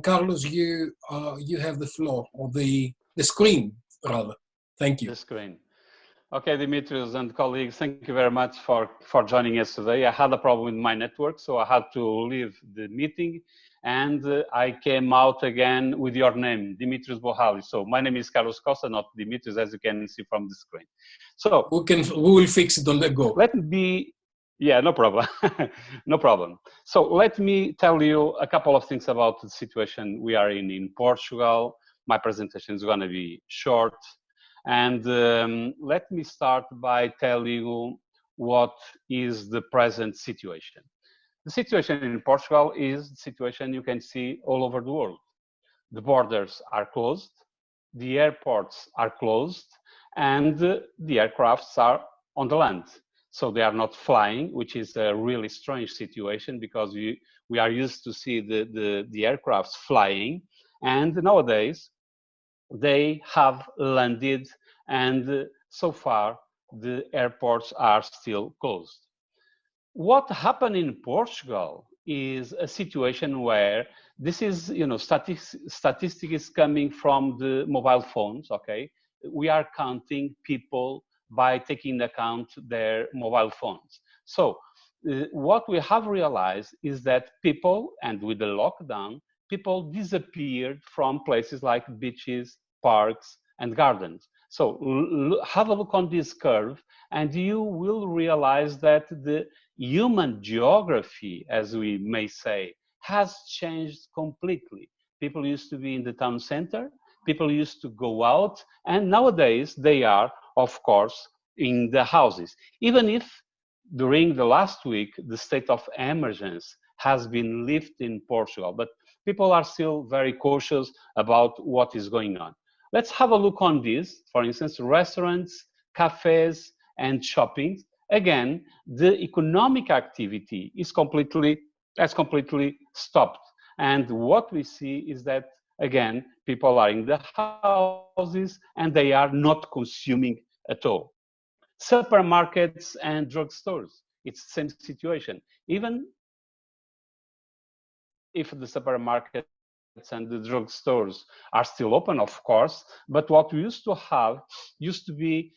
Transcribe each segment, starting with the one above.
Carlos, you have the floor, or the screen rather. Thank you. The screen. Okay, Dimitrios and colleagues, thank you very much for joining us today. I had a problem with my network, so I had to leave the meeting, and I came out again with your name, Dimitrios Buhalis. So my name is Carlos Costa, not Dimitrios, as you can see from the screen. So we will fix it on the go. Let me, yeah, no problem, no problem. So let me tell you a couple of things about the situation we are in Portugal. My presentation is going to be short. And let me start by telling you what is the present situation. The situation in Portugal is the situation you can see all over the world. The borders are closed, the airports are closed, and the aircrafts are on the land. So they are not flying, which is a really strange situation because we are used to see the aircrafts flying. And nowadays, they have landed, and so far the airports are still closed. What happened in Portugal is a situation where this is, statistics coming from the mobile phones, okay? We are counting people by taking into account their mobile phones. So what we have realized is that people, and with the lockdown, people disappeared from places like beaches, parks, and gardens. So have a look on this curve, and you will realize that the human geography, as we may say, has changed completely. People used to be in the town center, people used to go out, and nowadays they are, of course, in the houses. Even if during the last week, the state of emergency has been lifted in Portugal, but people are still very cautious about what is going on. Let's have a look on this. For instance, restaurants, cafes, and shopping. Again, the economic activity has completely stopped. And what we see is that, again, people are in the houses and they are not consuming at all. Supermarkets and drugstores, it's the same situation. Even if the supermarkets and the drugstores are still open, of course, but what we used to have used to be,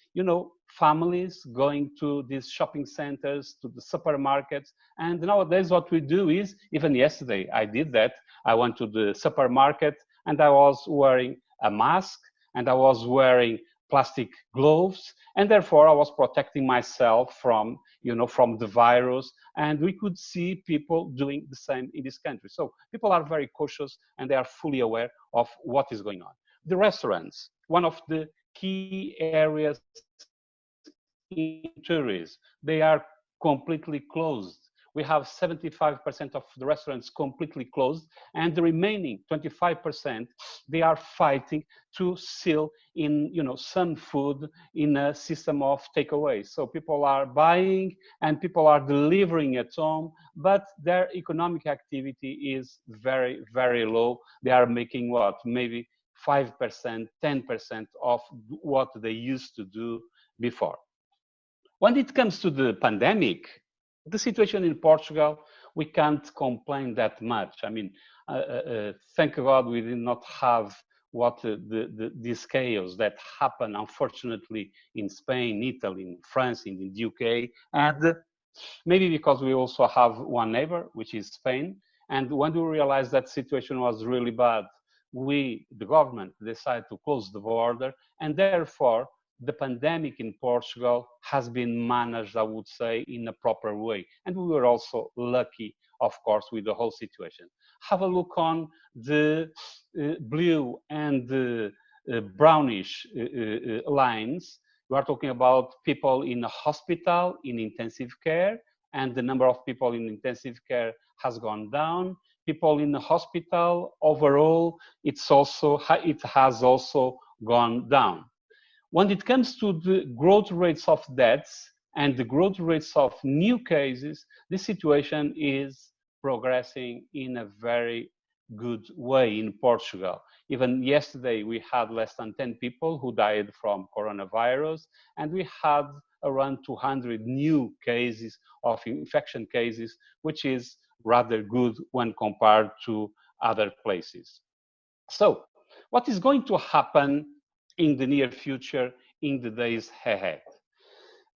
families going to these shopping centers, to the supermarkets. And nowadays what we do is, even yesterday I did that, I went to the supermarket and I was wearing a mask and I was wearing plastic gloves, and therefore I was protecting myself from the virus, and we could see people doing the same in this country. So people are very cautious and they are fully aware of what is going on. The restaurants, one of the key areas in tourism, they are completely closed. We have 75% of the restaurants completely closed, and the remaining 25%, they are fighting to sell in, some food in a system of takeaway. So people are buying and people are delivering at home, but their economic activity is very, very low. They are making what? Maybe 5%, 10% of what they used to do before. When it comes to the pandemic, the situation in Portugal, we can't complain that much. I mean, thank God we did not have this chaos that happened, unfortunately, in Spain, Italy, in France, in the UK, and maybe because we also have one neighbor, which is Spain. And when we realized that situation was really bad, we, the government, decided to close the border, and therefore, the pandemic in Portugal has been managed, I would say, in a proper way. And we were also lucky, of course, with the whole situation. Have a look on the blue and the brownish lines. We are talking about people in a hospital, in intensive care, and the number of people in intensive care has gone down. People in the hospital, overall, it has also gone down. When it comes to the growth rates of deaths and the growth rates of new cases, the situation is progressing in a very good way in Portugal. Even yesterday, we had less than 10 people who died from coronavirus, and we had around 200 new cases of infection cases, which is rather good when compared to other places. So what is going to happen in the near future, in the days ahead?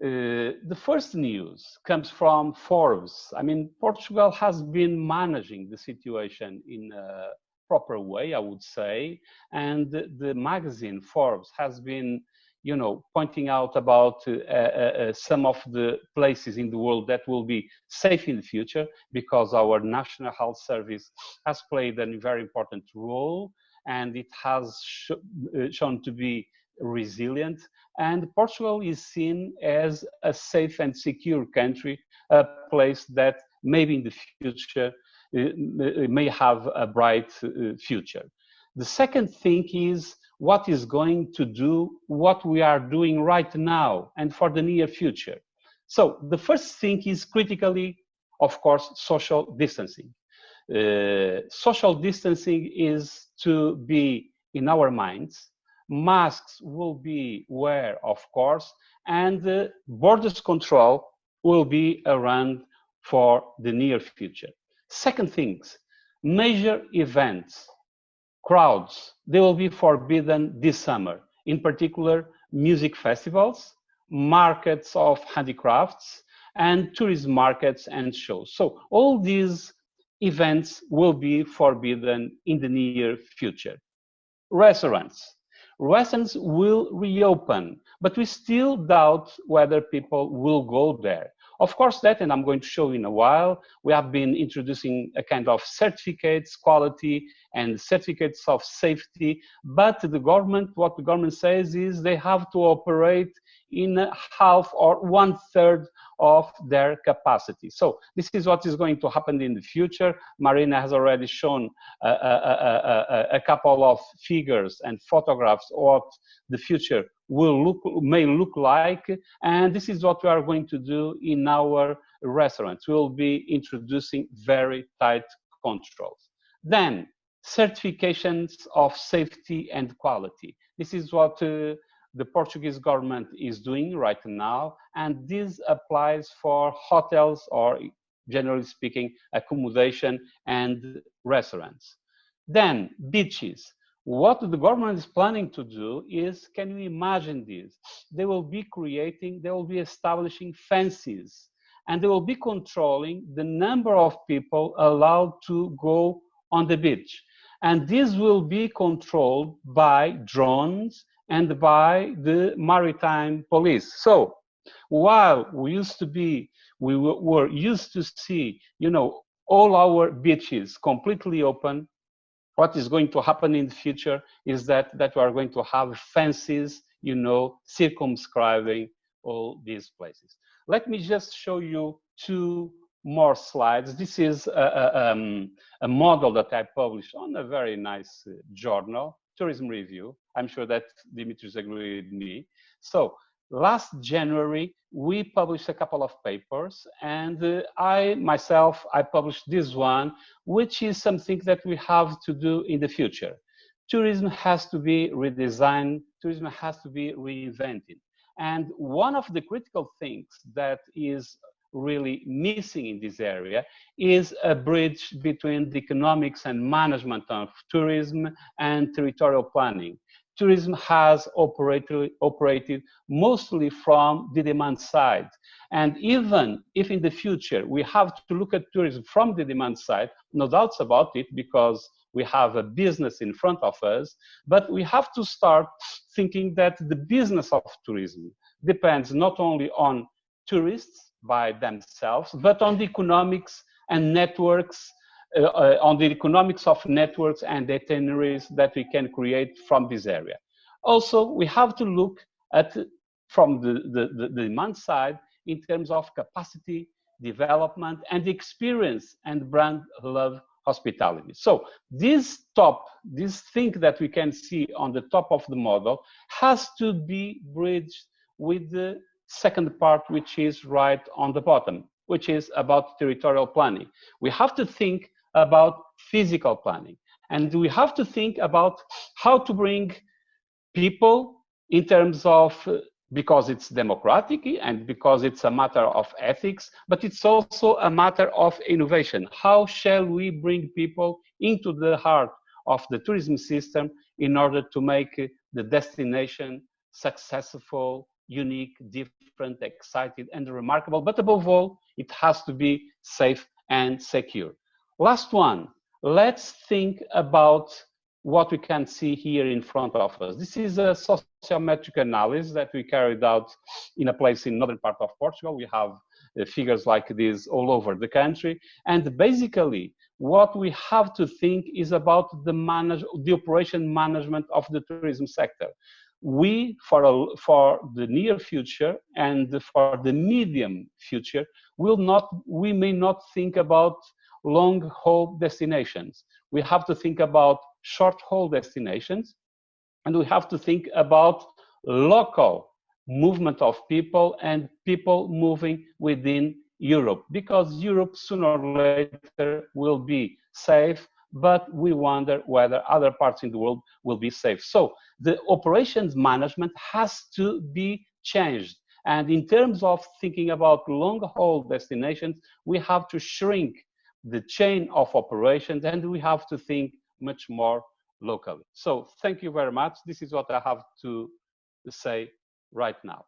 The first news comes from Forbes. I mean, Portugal has been managing the situation in a proper way, I would say, and the magazine Forbes has been, you know, pointing out about some of the places in the world that will be safe in the future because our National Health Service has played a very important role, and it has shown to be resilient, and Portugal is seen as a safe and secure country, a place that maybe in the future may have a bright future. The second thing is what is going to do what we are doing right now and for the near future. So the first thing is critically, of course, social distancing. Social distancing is to be in our minds. Masks will be wear, of course, and borders control will be around for the near future. Second things, major events, crowds, they will be forbidden this summer. In particular, music festivals, markets of handicrafts, and tourism markets and shows. So all these events will be forbidden in the near future. Restaurants. Restaurants will reopen, but we still doubt whether people will go there. Of course, that, and I'm going to show in a while, we have been introducing a kind of certificates, quality, and certificates of safety, but the government, what the government says is they have to operate in half or 1/3 of their capacity. So this is what is going to happen in the future. Marina has already shown a couple of figures and photographs of what the future may look like, and this is what we are going to do in our restaurants. We will be introducing very tight controls. Then certifications of safety and quality. This is what the Portuguese government is doing right now, and this applies for hotels or, generally speaking, accommodation and restaurants. Then beaches. What the government is planning to do is, can you imagine this? They will be establishing fences, and they will be controlling the number of people allowed to go on the beach. And this will be controlled by drones and by the maritime police. So while we were used to see, you know, all our beaches completely open, what is going to happen in the future is that we are going to have fences, you know, circumscribing all these places. Let me just show you two more slides. This is a model that I published on a very nice journal, Tourism Review. I'm sure that Dimitrios agrees with me. So last January, we published a couple of papers, and I published this one, which is something that we have to do in the future. Tourism has to be redesigned, tourism has to be reinvented. And one of the critical things that is really missing in this area is a bridge between the economics and management of tourism and territorial planning. Tourism has operated mostly from the demand side. And even if in the future we have to look at tourism from the demand side, no doubts about it, because we have a business in front of us, but we have to start thinking that the business of tourism depends not only on tourists by themselves, but on the economics and networks, on the economics of networks and itineraries that we can create from this area. Also, we have to look at from the demand side in terms of capacity, development, and experience and brand love hospitality. So this thing that we can see on the top of the model has to be bridged with the second part, which is right on the bottom, which is about territorial planning. We have to think about physical planning, and we have to think about how to bring people in terms of because it's democratic and because it's a matter of ethics, but it's also a matter of innovation. How shall we bring people into the heart of the tourism system in order to make the destination successful, unique, different, exciting, and remarkable? But above all, it has to be safe and secure. Last one, let's think about what we can see here in front of us. This is a sociometric analysis that we carried out in a place in northern part of Portugal. We have figures like this all over the country. And basically, what we have to think is about the operation management of the tourism sector. We, for the near future and for the medium future, we may not think about long-haul destinations. We have to think about short-haul destinations, and we have to think about local movement of people and people moving within Europe, because Europe sooner or later will be safe, but we wonder whether other parts in the world will be safe. So the operations management has to be changed. And in terms of thinking about long-haul destinations, we have to shrink the chain of operations, and we have to think much more locally. So thank you very much. This is what I have to say right now.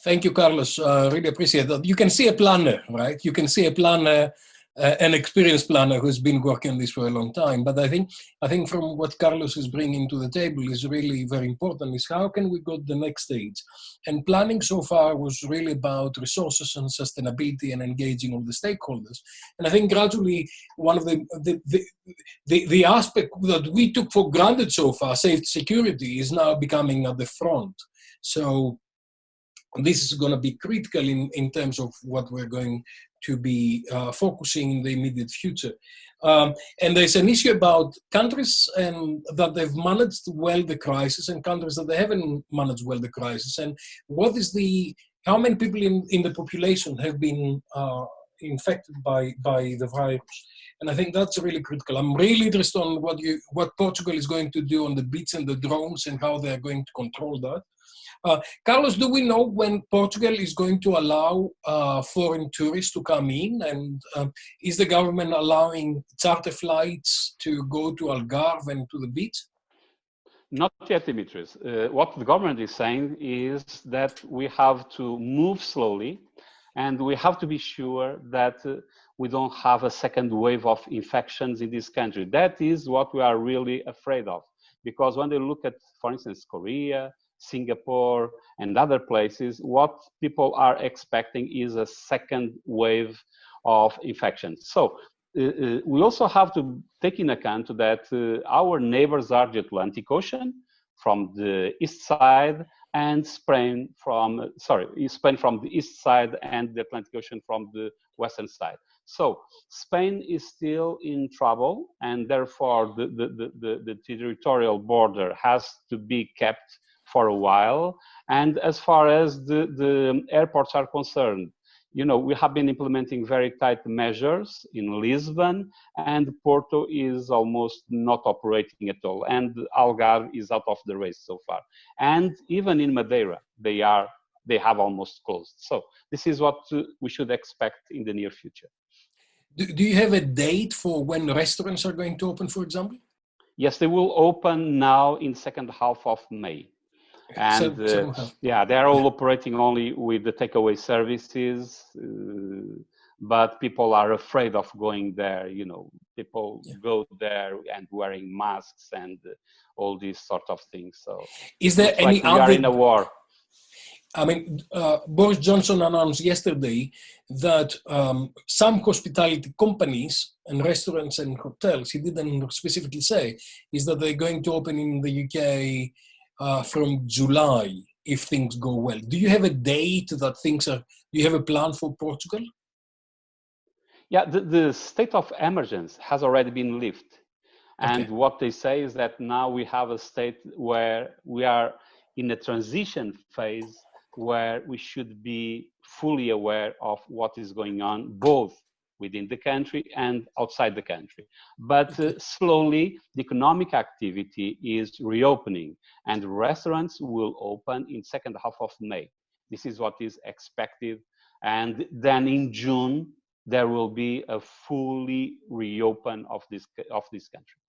Thank you, Carlos. Really appreciate that. You can see a planner, right? You can see a planner, an experienced planner who's been working on this for a long time. But I think from what Carlos is bringing to the table is really very important, is how can we go to the next stage? And planning so far was really about resources and sustainability and engaging all the stakeholders. And I think gradually one of the aspect that we took for granted so far, safety, security, is now becoming at the front. So this is going to be critical in terms of what we're going to be focusing in the immediate future. And there's an issue about countries that they've managed well the crisis and countries that they haven't managed well the crisis. And how many people in the population have been infected by the virus? And I think that's really critical. I'm really interested on what Portugal is going to do on the beach and the drones and how they're going to control that. Carlos, do we know when Portugal is going to allow foreign tourists to come in? And is the government allowing charter flights to go to Algarve and to the beach? Not yet, Dimitrios. What the government is saying is that we have to move slowly, and we have to be sure that we don't have a second wave of infections in this country. That is what we are really afraid of. Because when they look at, for instance, Korea, Singapore, and other places, what people are expecting is a second wave of infections. So we also have to take in account that our neighbors are the Atlantic Ocean from the east side, and Spain from the east side, and the Atlantic Ocean from the western side. So Spain is still in trouble, and therefore the territorial border has to be kept for a while. And as far as the airports are concerned, we have been implementing very tight measures in Lisbon, and Porto is almost not operating at all. And Algarve is out of the race so far. And even in Madeira, they have almost closed. So this is what we should expect in the near future. Do you have a date for when restaurants are going to open, for example? Yes, they will open now in second half of May. And they are all operating only with the takeaway services, but people are afraid of going there. People go there and wearing masks and all these sort of things. So is there any we are in a war? I mean, Boris Johnson announced yesterday that some hospitality companies and restaurants and hotels, he didn't specifically say, is that they're going to open in the UK from July, if things go well. Do you have a date that do you have a plan for Portugal? Yeah, the state of emergency has already been lifted. And what they say is that now we have a state where we are in a transition phase where we should be fully aware of what is going on, both within the country and outside the country. But slowly, the economic activity is reopening, and restaurants will open in second half of May. This is what is expected. And then in June, there will be a fully reopen of this country.